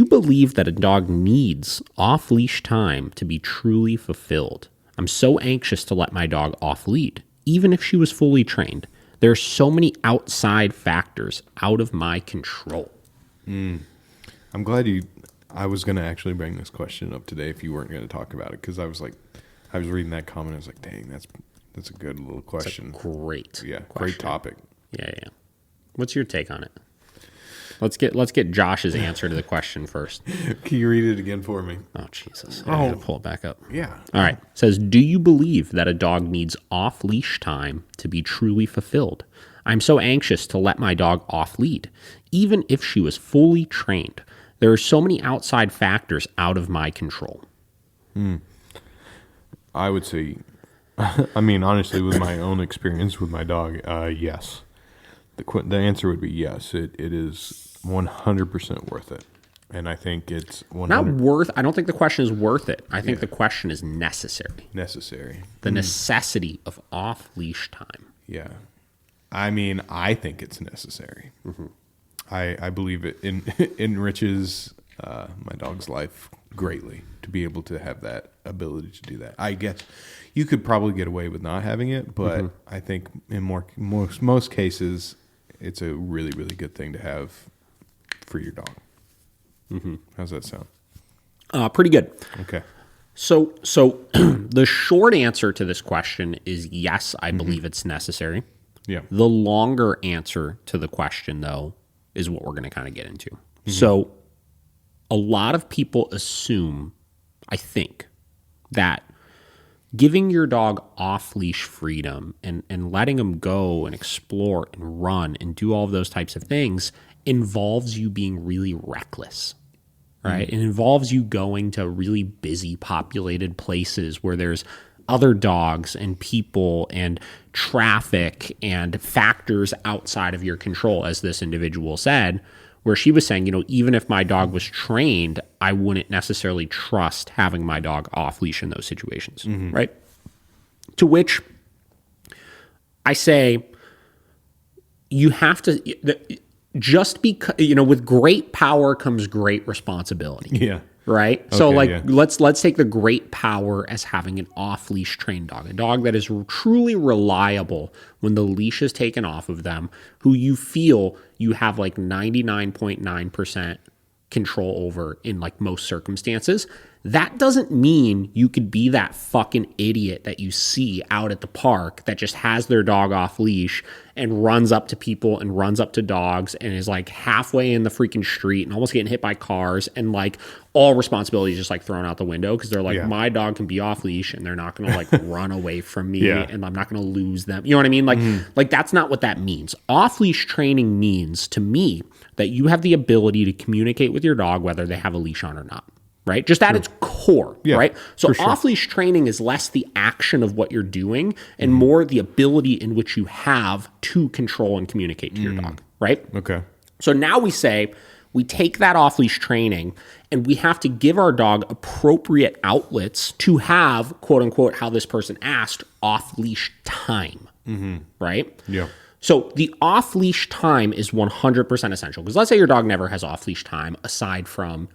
you believe that a dog needs off-leash time to be truly fulfilled? I'm so anxious to let my dog off-lead, even if she was fully trained. There are so many outside factors out of my control. I'm glad I was going to actually bring this question up today if you weren't going to talk about it, because I was reading that comment. I was like, dang, that's a good little question. It's a great question. Great topic. Yeah. What's your take on it? Let's get Josh's answer to the question first. Can you read it again for me? Oh, Jesus. I gotta pull it back up. Yeah. All right. It says, do you believe that a dog needs off-leash time to be truly fulfilled? I'm so anxious to let my dog off-lead, even if she was fully trained. There are so many outside factors out of my control. I would say, I mean, honestly, with my own experience with my dog, yes. The answer would be yes. It is 100% worth it. And I think it's 100%. Not worth. I don't think the question is worth it. I think the question is necessary. Necessary. The necessity of off-leash time. Yeah. I mean, I think it's necessary. Mm-hmm. I believe it enriches my dog's life greatly to be able to have that ability to do that. I guess you could probably get away with not having it, but I think in most cases, it's a really, really good thing to have for your dog. How's that sound? Pretty good. Okay. So the short answer to this question is yes, I believe it's necessary. Yeah. The longer answer to the question, though, is what we're going to kind of get into. So a lot of people assume, I think, that giving your dog off-leash freedom and letting them go and explore and run and do all of those types of things involves you being really reckless, right? It involves you going to really busy, populated places where there's other dogs and people and traffic and factors outside of your control, as this individual said, where she was saying, even if my dog was trained, I wouldn't necessarily trust having my dog off leash in those situations, right? To which I say, you have to, just because, with great power comes great responsibility. Yeah. Right? Okay, so let's take the great power as having an off-leash trained dog, a dog that is truly reliable when the leash is taken off of them, who you feel you have like 99.9% control over in like most circumstances. That doesn't mean you could be that fucking idiot that you see out at the park that just has their dog off leash and runs up to people and runs up to dogs and is like halfway in the freaking street and almost getting hit by cars, and like all responsibility is just like thrown out the window because they're like, my dog can be off leash and they're not going to like run away from me and I'm not going to lose them. You know what I mean? Like that's not what that means. Off leash training means to me that you have the ability to communicate with your dog whether they have a leash on or not. Right? Just at its core, right? So off-leash training is less the action of what you're doing and more the ability in which you have to control and communicate to your dog, right? Okay. So now we say we take that off-leash training and we have to give our dog appropriate outlets to have, quote unquote, how this person asked, off-leash time, right? Yeah. So the off-leash time is 100% essential because let's say your dog never has off-leash time aside from,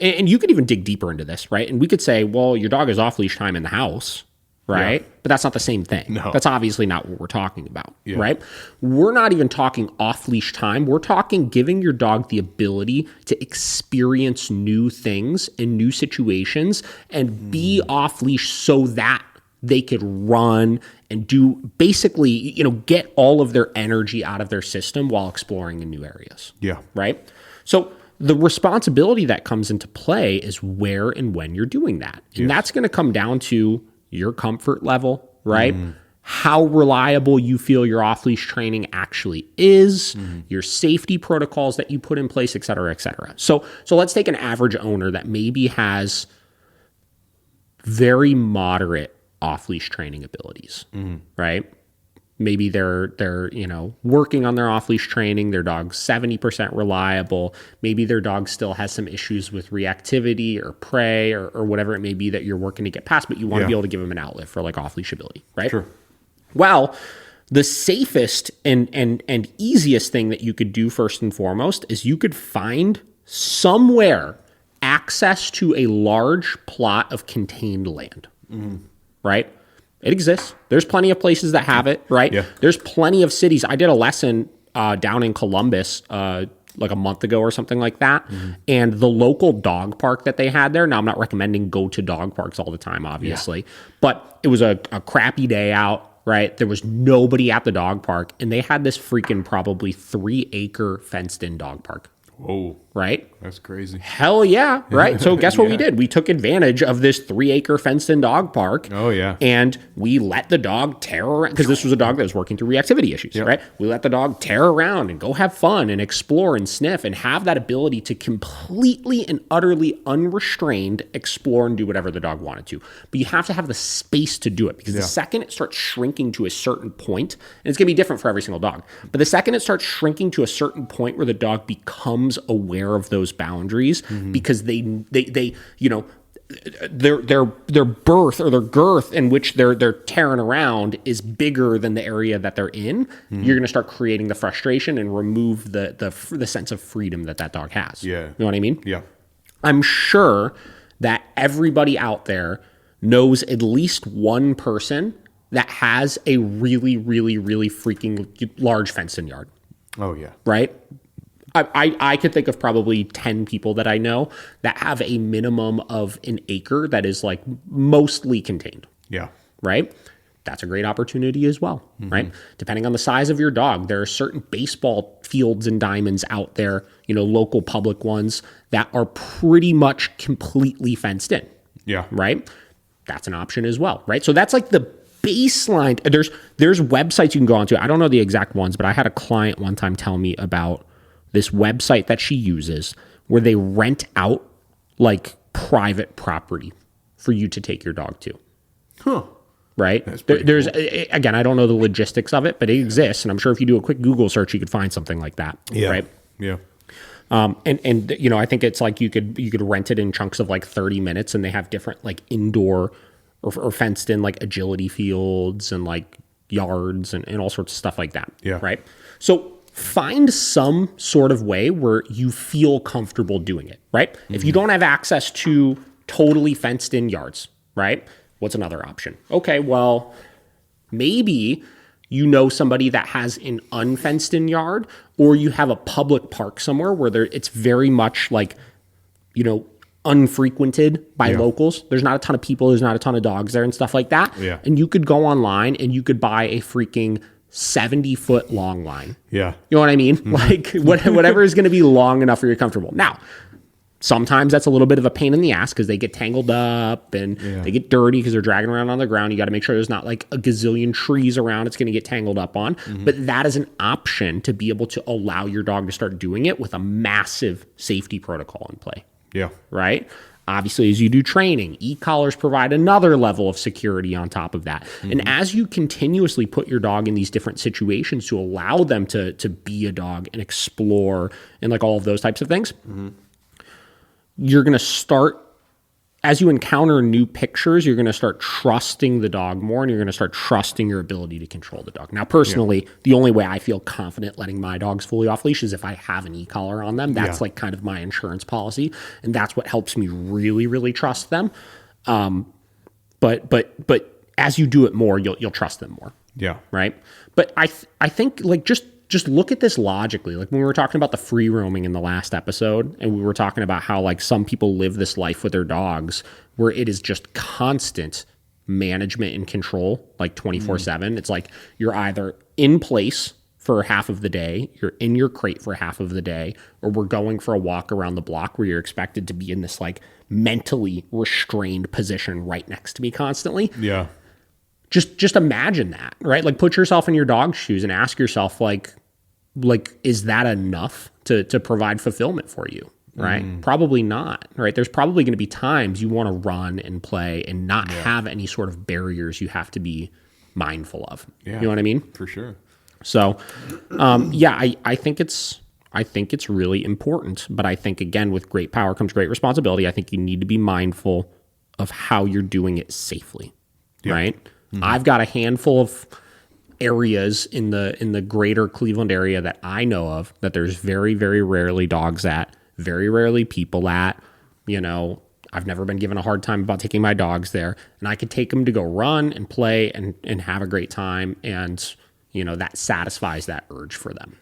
and you could even dig deeper into this, right? And we could say, well, your dog has off-leash time in the house, right? Yeah. But that's not the same thing. No. That's obviously not what we're talking about, right? We're not even talking off-leash time. We're talking giving your dog the ability to experience new things in new situations and be off-leash so that they could run and do basically, get all of their energy out of their system while exploring in new areas. Yeah. Right? So the responsibility that comes into play is where and when you're doing that. And that's going to come down to your comfort level, right? How reliable you feel your off-leash training actually is, your safety protocols that you put in place, et cetera, et cetera. So let's take an average owner that maybe has very moderate off-leash training abilities, right? Maybe they're working on their off-leash training. Their dog's 70% reliable. Maybe their dog still has some issues with reactivity or prey or whatever it may be that you're working to get past, but you want to be able to give them an outlet for like off-leash ability, right? Sure. Well, the safest and easiest thing that you could do first and foremost is you could find somewhere access to a large plot of contained land, right? It exists. There's plenty of places that have it, right? Yeah. There's plenty of cities. I did a lesson down in Columbus like a month ago or something like that. And the local dog park that they had there, now I'm not recommending go to dog parks all the time, obviously, but it was a crappy day out, right? There was nobody at the dog park, and they had this freaking probably 3-acre fenced in dog park. Whoa. Right? That's crazy. Hell yeah, right? So guess what we did? We took advantage of this 3-acre fenced-in dog park. Oh, yeah. And we let the dog tear around, because this was a dog that was working through reactivity issues, right? We let the dog tear around and go have fun and explore and sniff and have that ability to completely and utterly unrestrained explore and do whatever the dog wanted to. But you have to have the space to do it, because the second it starts shrinking to a certain point, and it's going to be different for every single dog, but the second it starts shrinking to a certain point where the dog becomes aware of those boundaries, because they you know, their birth or their girth in which they're tearing around is bigger than the area that they're in, you're going to start creating the frustration and remove the sense of freedom that dog has. Yeah. You know what I mean? Yeah. I'm sure that everybody out there knows at least one person that has a really, really, really freaking large fenced-in yard. Oh, yeah. Right? I could think of probably 10 people that I know that have a minimum of an acre that is like mostly contained. Yeah. Right? That's a great opportunity as well, right? Depending on the size of your dog, there are certain baseball fields and diamonds out there, you know, local public ones that are pretty much completely fenced in. Yeah. Right? That's an option as well, right? So that's like the baseline. There's websites you can go onto. I don't know the exact ones, but I had a client one time tell me about this website that she uses where they rent out like private property for you to take your dog to. Huh. Right? There's again, I don't know the logistics of it, but it exists. And I'm sure if you do a quick Google search, you could find something like that. Yeah. Right? Yeah. And you know, I think it's like you could rent it in chunks of like 30 minutes, and they have different like indoor or fenced in like agility fields and like yards and all sorts of stuff like that. Yeah. Right? So find some sort of way where you feel comfortable doing it, right? If you don't have access to totally fenced in yards, right? What's another option? Okay, well, maybe you know somebody that has an unfenced in yard, or you have a public park somewhere where it's very much like, you know, unfrequented by locals. There's not a ton of people, there's not a ton of dogs there and stuff like that. Yeah. And you could go online and you could buy a freaking 70-foot long line. Yeah. You know what I mean? Like whatever is going to be long enough where you're comfortable. Now, sometimes that's a little bit of a pain in the ass because they get tangled up and they get dirty because they're dragging around on the ground. You got to make sure there's not like a gazillion trees around it's going to get tangled up on. But that is an option to be able to allow your dog to start doing it with a massive safety protocol in play. Yeah. Right? Obviously, as you do training, e-collars provide another level of security on top of that. And as you continuously put your dog in these different situations to allow them to be a dog and explore and like all of those types of things, you're going to start, as you encounter new pictures, you're going to start trusting the dog more, and you're going to start trusting your ability to control the dog. Now, personally, the only way I feel confident letting my dogs fully off leash is if I have an e-collar on them. That's like kind of my insurance policy, and that's what helps me really, really trust them. But as you do it more, you'll trust them more. Yeah. Right. But I think like just look at this logically. Like when we were talking about the free roaming in the last episode, and we were talking about how like some people live this life with their dogs where it is just constant management and control, like 24/7. It's like you're either in place for half of the day, you're in your crate for half of the day, or we're going for a walk around the block where you're expected to be in this like mentally restrained position right next to me constantly. Yeah. Just imagine that, right? Like put yourself in your dog's shoes and ask yourself like, is that enough to provide fulfillment for you, right? Probably not, right? There's probably going to be times you want to run and play and not have any sort of barriers you have to be mindful of. Yeah. You know what I mean? For sure. So, I think it's really important, but I think again, with great power comes great responsibility. I think you need to be mindful of how you're doing it safely, right? I've got a handful of areas in the greater Cleveland area that I know of that there's very, very rarely dogs at very rarely people at. I've never been given a hard time about taking my dogs there, and I could take them to go run and play and have a great time. And, that satisfies that urge for them.